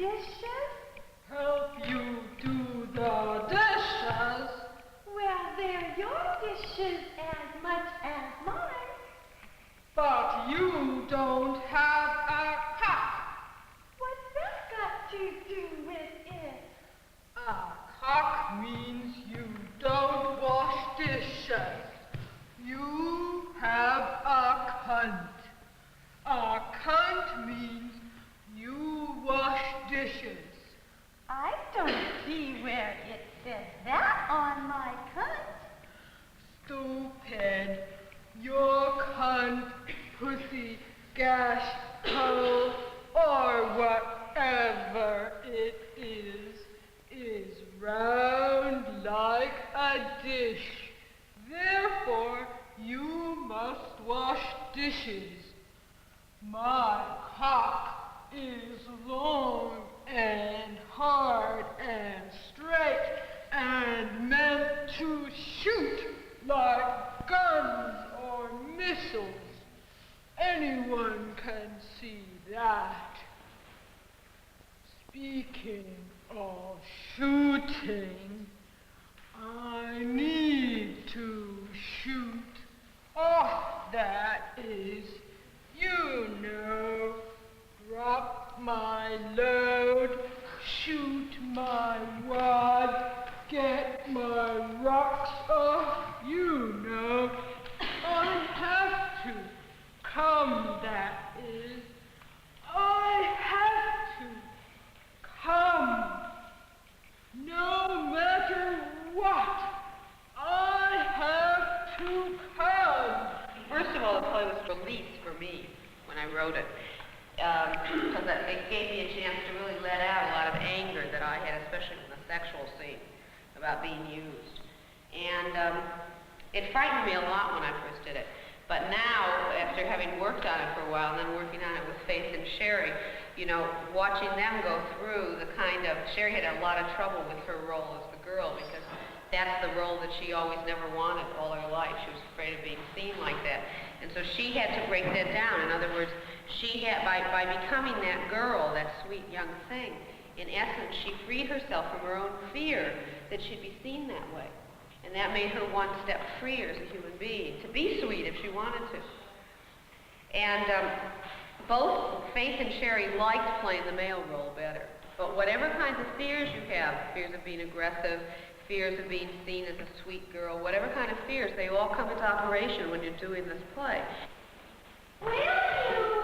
dishes? Help you do the dishes? Well, they're your dishes as much as mine. But you don't have a cock. What's that got to do with it? A cock means you don't wash dishes. You have a cunt. A cunt means you wash dishes. I don't see where it says that on my cunt. Stupid. Your cunt, pussy, gash, hole, or whatever it is round like a dish. Therefore, you must wash dishes. My cock is long and hard and straight and meant to shoot like guns or missiles. Anyone can see that. Speaking of shooting, I need to shoot. Oh, that is, you know, drop my load, shoot my wad, get my rocks off, you know. I have to come, that is. I have to come. No matter what, I have to come. First of all, the play was release for me when I wrote it, because it gave me a chance to really let out a lot of anger that I had, especially in the sexual scene, about being used. And it frightened me a lot when I first did it. But now, after having worked on it for a while and then working on it with Faith and Sherry, you know, watching them go through the kind of, Sherry had a lot of trouble with her role as the girl because that's the role that she always never wanted all her life. She was afraid of being seen like that. And so she had to break that down. In other words, she had, by becoming that girl, that sweet young thing, in essence, she freed herself from her own fear that she'd be seen that way. And that made her one step freer as a human being, to be sweet if she wanted to. And both Faith and Sherry liked playing the male role better. But whatever kinds of fears you have, fears of being aggressive, fears of being seen as a sweet girl, whatever kind of fears, they all come into operation when you're doing this play. Will you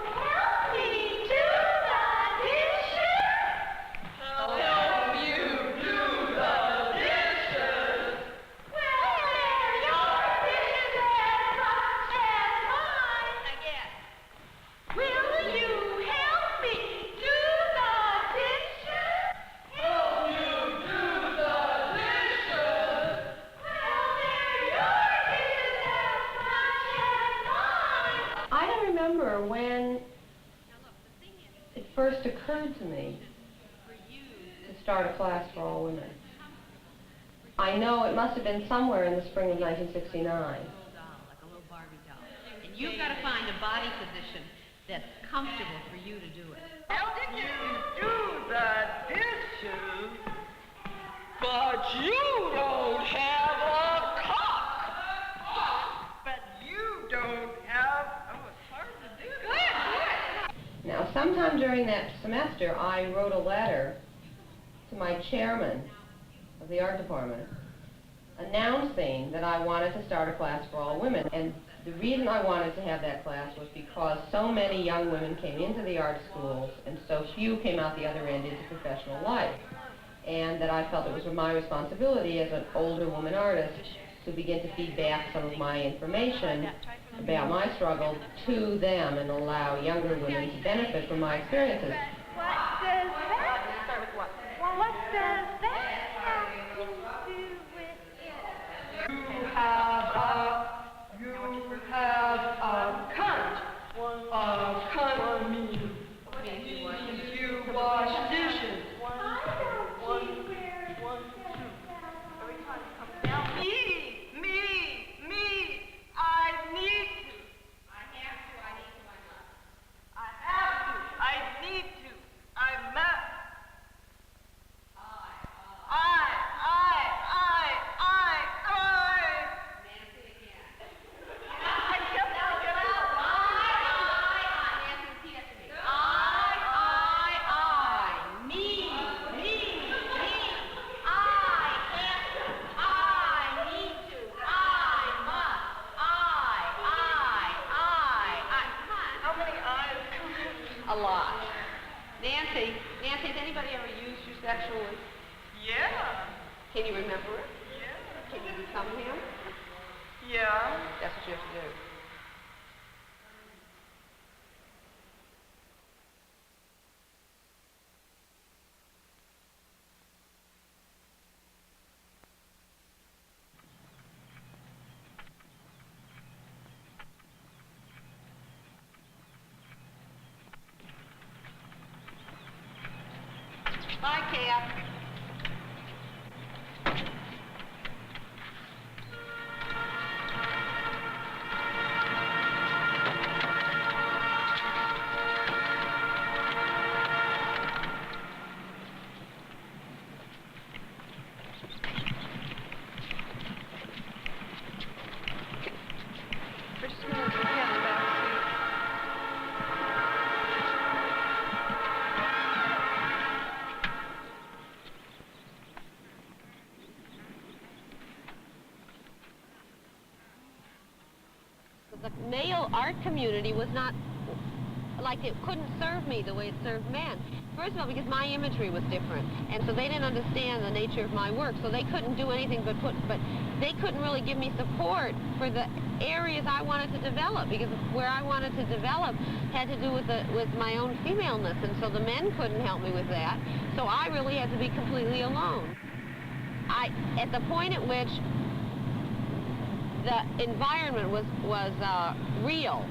help me do the dishes? Help you do the dishes. Well, they're your dishes as much as mine. Again. Will you help me do the dishes? Help you do the dishes. Well, they're your dishes as much as mine. I don't remember when it first occurred to me to start a class for all women. I know it must have been somewhere in the spring of 1969. Like a little Barbie doll. And you've got to find a body position that's comfortable for you to do it. Help you do the dishes, but you don't have a cock. But you don't have. Oh, it's hard to do. Good. Now, sometime during that semester, I wrote a letter to my chairman of the art department announcing that I wanted to start a class for all women. And the reason I wanted to have that class was because so many young women came into the art schools and so few came out the other end into professional life. And that I felt it was my responsibility as an older woman artist to begin to feed back some of my information about my struggle to them and allow younger women to benefit from my experiences. What does that? Start with what? What does that have to do with it? You have a cunt. A cunt means you wash dishes. I don't see where it says that. Me, I need to. I need to. sexually? Yeah. Can you remember it? Yeah. Can you become him? Yeah. That's what you have to do. Bye, Cap. For just a minute, we have the back seat. The male art community was not, like, it couldn't serve me the way it served men. First of all, because my imagery was different, and so they didn't understand the nature of my work, so they couldn't do anything but they couldn't really give me support for the areas I wanted to develop, because where I wanted to develop had to do with my own femaleness, and so the men couldn't help me with that, so I really had to be completely alone. At the point at which the environment was real,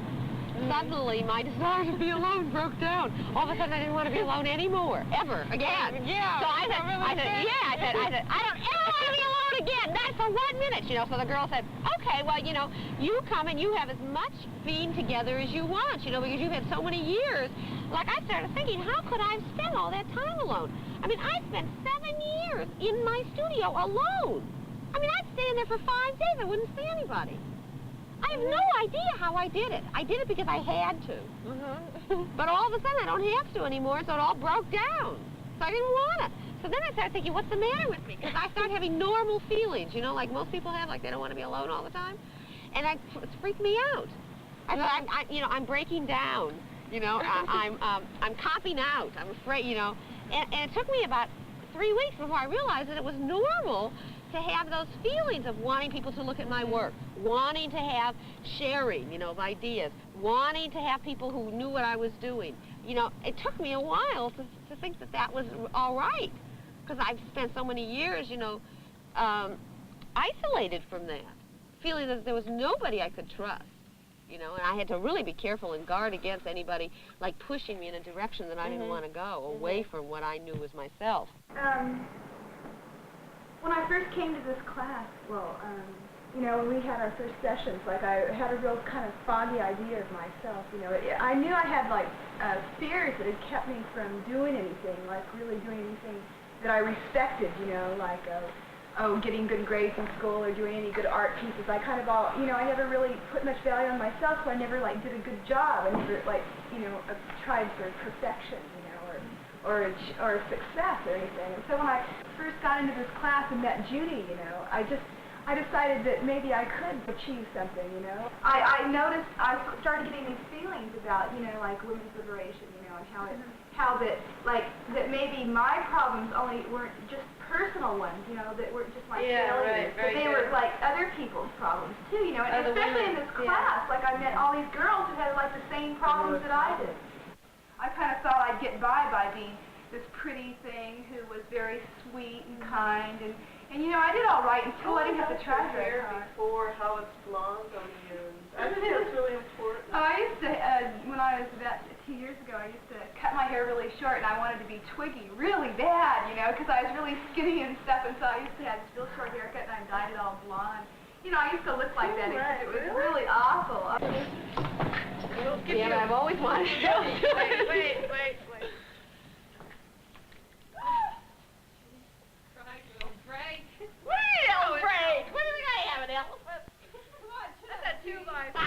suddenly my desire to be alone broke down. All of a sudden I didn't want to be alone anymore, ever, again. Yeah. So I said, I don't ever want to be alone again, not for 1 minute, you know. So the girl said, okay, well, you know, you come and you have as much being together as you want, you know, because you've had so many years. Like, I started thinking, how could I have spent all that time alone? I mean, I spent 7 years in my studio alone. I mean, I'd stay in there for 5 days. I wouldn't see anybody. I have no idea how I did it. I did it because I had to. But all of a sudden, I don't have to anymore, so it all broke down. So I didn't want to. So then I started thinking, what's the matter with me? Because I started having normal feelings, you know, like most people have, like they don't want to be alone all the time. And it freaked me out. I thought, you know, I'm breaking down. You know, I'm copping out. I'm afraid, you know. And it took me about 3 weeks before I realized that it was normal to have those feelings of wanting people to look at my work, wanting to have sharing, you know, of ideas, wanting to have people who knew what I was doing. You know, it took me a while to think that that was all right, because I've spent so many years, you know, isolated from that, feeling that there was nobody I could trust. You know, and I had to really be careful and guard against anybody, like, pushing me in a direction that I didn't want to go, away from what I knew was myself. When I first came to this class, well, you know, when we had our first sessions, like, I had a real kind of foggy idea of myself, you know. I knew I had, like, fears that had kept me from doing anything, like, really doing anything that I respected, you know, like, getting good grades in school or doing any good art pieces. I kind of you know, I never really put much value on myself, so I never, like, did a good job. I never, like, you know, tried for perfection, you know, or success or anything. And so when I first got into this class and met Judy, you know, I decided that maybe I could achieve something, you know. I noticed, I started getting these feelings about, you know, like women's liberation, you know, and how that maybe my problems only weren't just personal ones, you know, that weren't just my failures, but they were like other people's problems too, you know, and especially in this class, like I met all these girls who had like the same problems that I did. I kind of thought I'd get by being this pretty thing who was very sweet and kind, and you know, I did all right until I didn't have to try very hard. Before how it's blonde on you. I think that's really important. Oh, I used to, when I was about 2 years ago, I used to cut my hair really short, and I wanted to be Twiggy really bad, you know, because I was really skinny and stuff, and so I used to have this real short haircut, and I dyed it all blonde. You know, I used to look like that, except it was really awful. Yeah, but I've always wanted to go. Wait. What do I have, an elephant? That's a 2 by 5.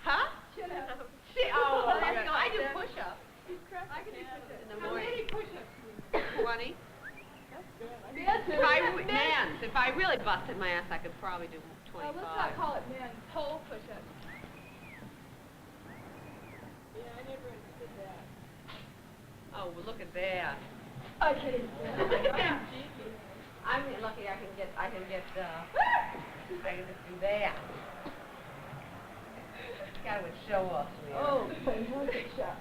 Huh? Oh, I do push-ups. I can do push-ups. In the How morning. many push-ups? 20. That's good. If I really busted my ass, I could probably do 25. Let's not call it men's whole push-ups. Yeah, I never understood that. Oh, well, look at that. I kidding. I'm lucky I can just do that. Guy would show off to me. Oh, fantastic shot.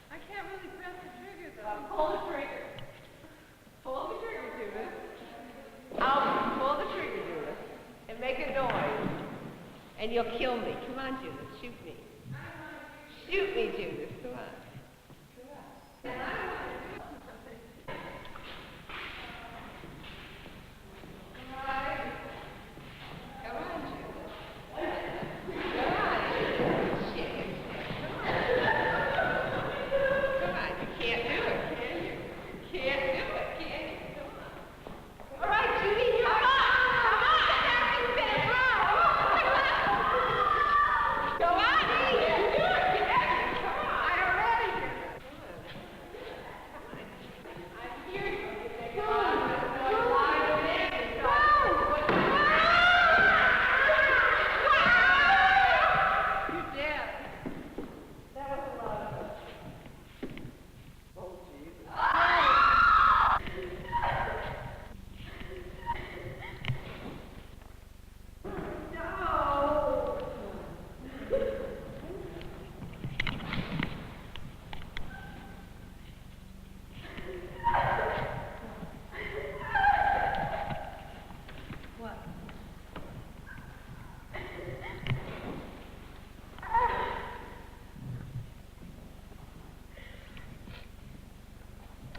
I can't really press the trigger though. Pull the trigger. Pull the trigger, Judith. Pull the trigger, Judith, and make a noise, and you'll kill me. Come on, Judith, shoot me. Shoot me, Judith, come on.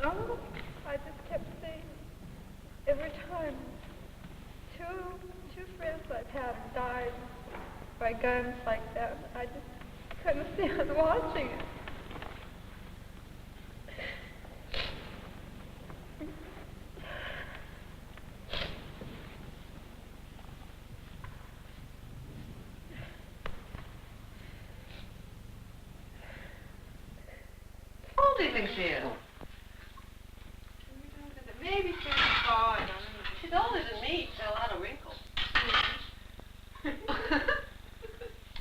Oh, I just kept saying, every time two friends I've had have died by guns like that, I just couldn't stand watching it. How old do you think she is? Maybe 35. She's older than me. She's got a lot of wrinkles.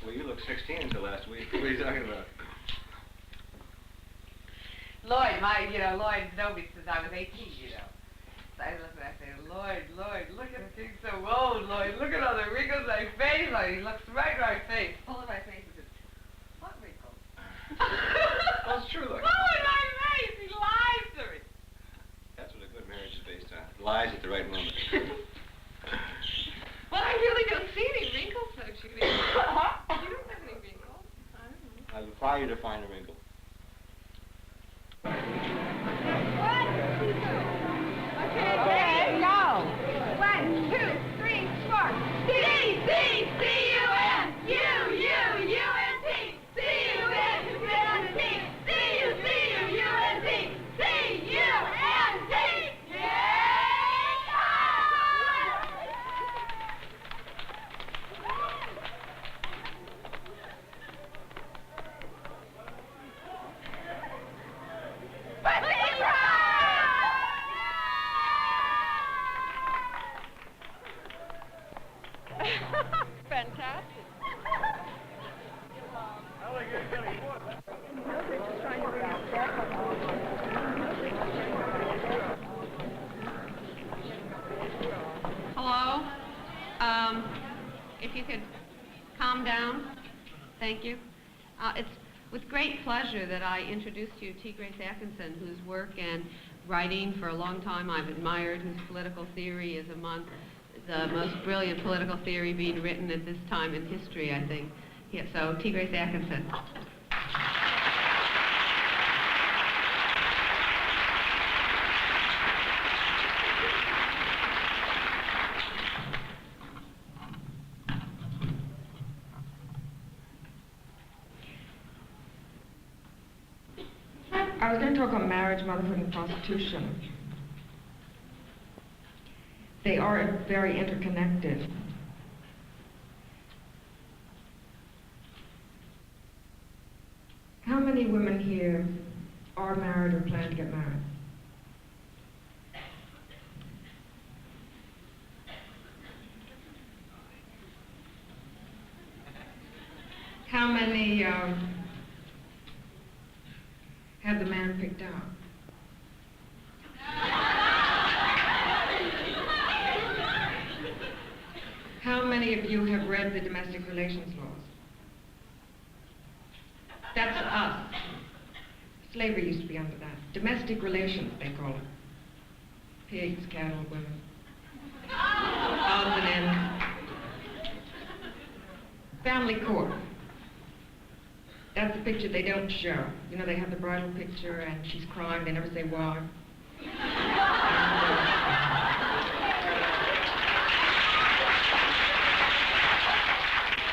Well, you looked 16 until last week. What are you talking about? Lloyd known me since I was 18, you know. So I listen, I say, Lloyd, look at the thing so old, Lloyd. Look at all the wrinkles on my face. Lloyd, he looks right in my face. Pull in my face and says, what wrinkles? Well, it's true, look. Pull in my face. He lies to me. That's what a good marriage is based on. Lies at the right moment. Well, I really don't see any wrinkles, though, Judy. You don't have any wrinkles. I defy you to find a wrinkle. Okay, go. 1, 2, 3, 4. C-C-C-U-N, U-U-U-N-T, C-U-N-U-N-T, C-U-C-U-U-N-T, C-U-N-T. Fantastic. Hello? If you could calm down, thank you. It's with great pleasure that I introduce to you T. Grace Atkinson, whose work and writing for a long time I've admired, whose political theory is among the most brilliant political theory being written at this time in history, I think. Yeah, so T. Grace Atkinson. I was going to talk on marriage, motherhood, and prostitution. They are very interconnected. How many women here are married or plan to get married? many had the man picked out? How many of you have read the domestic relations laws? That's us. Slavery used to be under that. Domestic relations, they call it. Pigs, cattle, women. Odds and ends. Family court. That's the picture they don't show. You know, they have the bridal picture and she's crying, they never say why.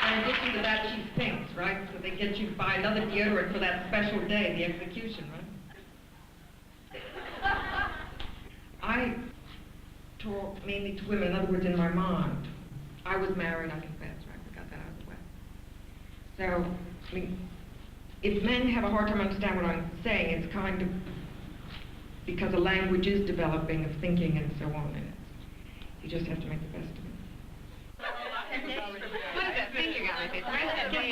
In addition to that, she's pinked, right? So they get you to buy another deodorant for that special day, the execution, right? I talk mainly to women, in other words, in my mind. I was married, I confess, right? We got that out of the way. So, I mean, if men have a hard time understanding what I'm saying, it's kind of because a language is developing of thinking and so on, and you just have to make the best of it. What is that thing you got on my face? Where's that thing?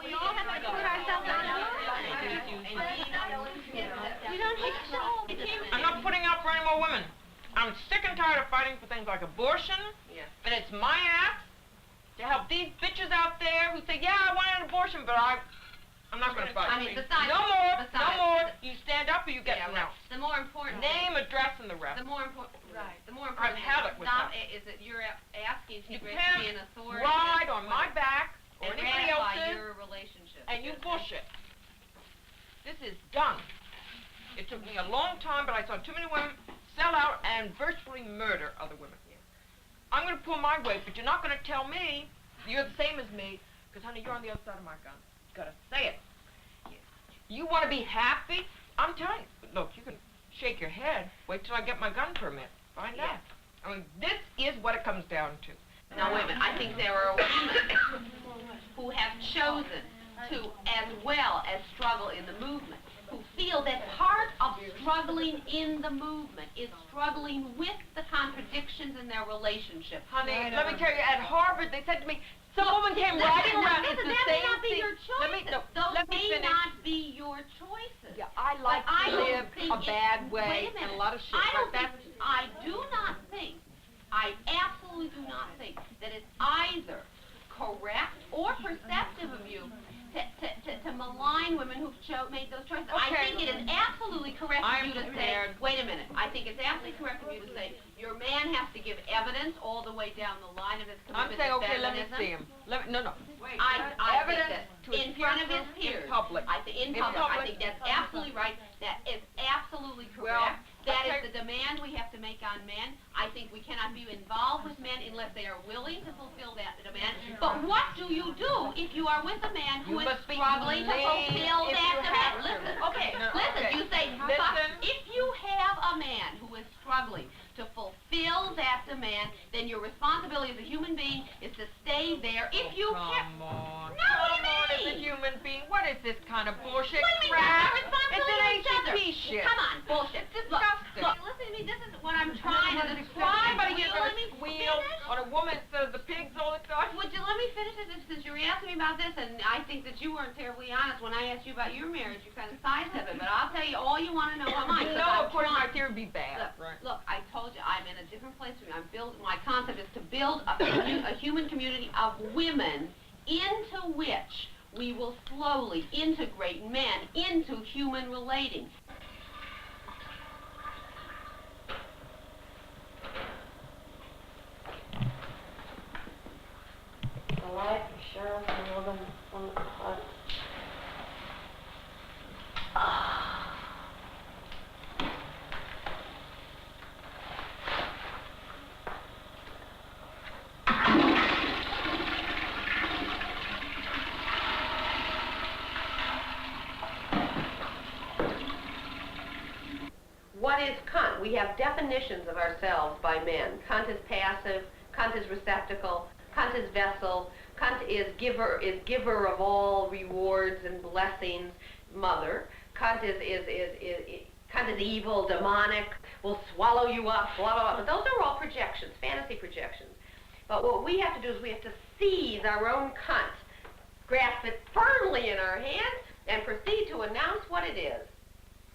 We all have to put ourselves on. We don't have to. I'm not putting up for any more women. I'm sick and tired of fighting for things like abortion. Yeah. And it's my act to help these bitches out there who say, yeah, I want an abortion, but I'm not going to fight. I mean, besides, no more. You stand up or you get right. out. The more important Name, address, and the rest. The more important, right. The more I've important had it with stop that. is that you're asking to You be can't an authority ride on my back or and anybody ratify else's, your relationship. and you bullshit. This is done. It took me a long time, but I saw too many women sell out and virtually murder other women. I'm going to pull my weight, but you're not going to tell me you're the same as me, because, honey, you're on the other side of my gun. You got to say it. You want to be happy? I'm telling you. Look, you can shake your head. Wait till I get my gun permit. Find out. I mean, this is what it comes down to. Now, wait a minute. I think there are women who have chosen to, as well as struggle in the movement, who feel that part of struggling in the movement is struggling with the contradictions in their relationship. Honey, let me tell you, at Harvard, they said to me, some woman came riding around, it's the that same may not be thing. your choices. Those may not be your choices. Yeah, I like But to live a bad way wait a minute. and a lot of shit. I do not think, I absolutely do not think that it's either correct or perceptive of you to malign women who've made those choices. Okay. I think it is absolutely correct of I'm you to prepared. say, wait a minute, I think it's absolutely correct of you to say, your man has to give evidence all the way down the line of his I'm commitment saying, to okay, let me feminism. see him. No. I Evidence to think that in front of his in peers. public. I think in In public. I public. think that's absolutely right. That is absolutely Well, correct. That okay. is the demand we have to make on men. I think we cannot be involved with men unless they are willing to fulfill that demand. But what do you do if you are with a man who You is must be struggling to mean fulfill if that you demand? have to. Listen, okay, No, listen. okay. You say, Listen. if you have a man who is struggling to fulfill that demand, then your responsibility as a human being is to stay there. If you care. Come on. No, what do you Come on, as a mean? human being. What is this kind of bullshit What do you mean? crap? Our responsibility to each other. It's an ACP shit. Come on, bullshit. Look, Disgusting. look, listen to me. This is what I'm trying to describe. Somebody Will gets you let a me squeal finish? on a woman instead of the pigs all the time. Would you let me finish this since you're asking me about this, and I think that you weren't terribly honest when I asked you about your marriage. You kind of sidestepped it, but I'll tell you all you want to know about mine. 'cause No, I'm according to my trying. theory, would be bad. Look, I told you, I'm in a different place from you. My concept is to build a human community of women into which we will slowly integrate men into human relating. The light of Cheryl Morgan on the clock. What is Kant? We have definitions of ourselves by men. Kant is passive, Kant is receptacle, Kant is vessel, Kant is giver of all rewards and blessings, mother. Kant is evil, demonic, will swallow you up, blah, blah, blah. But those are all projections, fantasy projections. But what we have to do is we have to seize our own cunt, grasp it firmly in our hands, and proceed to announce what it is.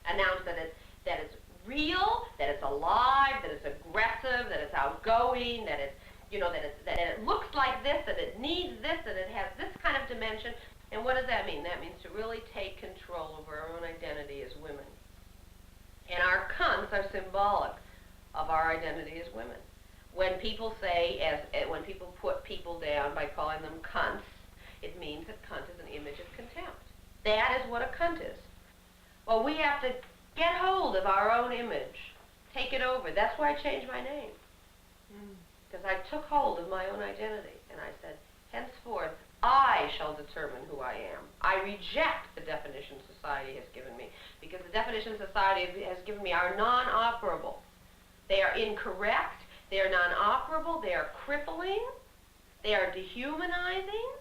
Announce that it's real, that it's alive, that it's aggressive, that it's outgoing, that it's, that it looks like this, that it needs this, that it has this kind of dimension. And what does that mean? That means to really take control over our own identity as women. And our cunts are symbolic of our identity as women. When people when people put people down by calling them cunts, it means that cunt is an image of contempt. That is what a cunt is. Well, we have to get hold of our own image, take it over. That's why I changed my name. Because I took hold of my own identity, and I said, henceforth, I shall determine who I am. I reject the definition society has given me, because the definition society has given me are non-operable. They are incorrect, they are non-operable, they are crippling, they are dehumanizing.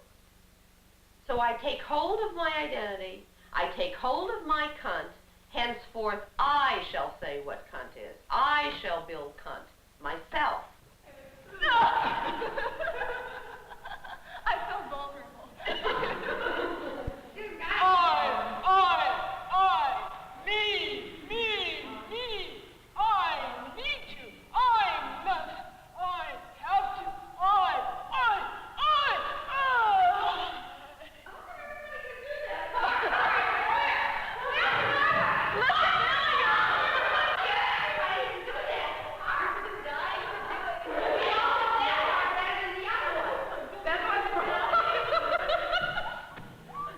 So I take hold of my identity, I take hold of my cunt, henceforth I shall say what cunt is. I shall build cunt myself. I'm so vulnerable. Me, I need to, I must, I have to,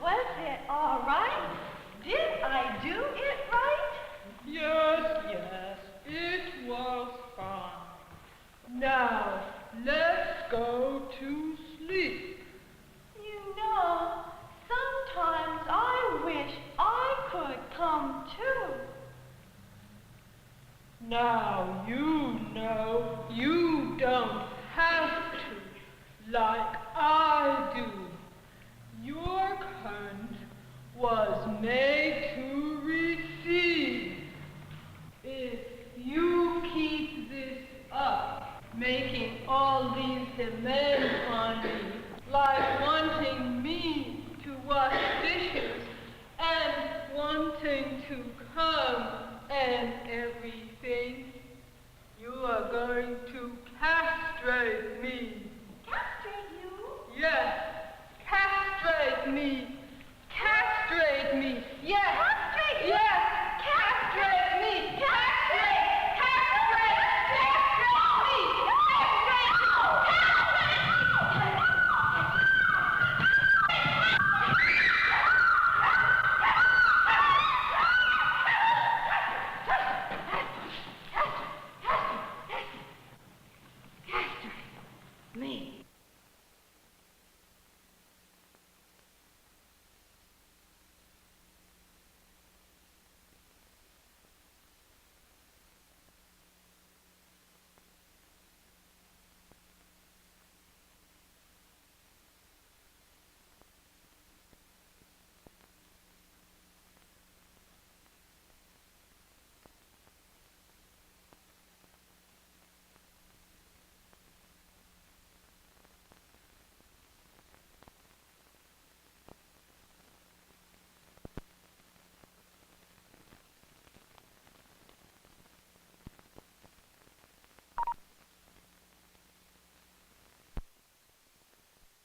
Was it all right? Did I do it right? Yes, it was fine. Now, let's go to sleep. You know, sometimes I wish I could come too. Now, you know you don't have to, like I do. Your cunt was made to receive. If you keep this up, making all these demands on me, like wanting me to wash dishes and wanting to come and everything, you are going to castrate me. Castrate you? Yes, castrate me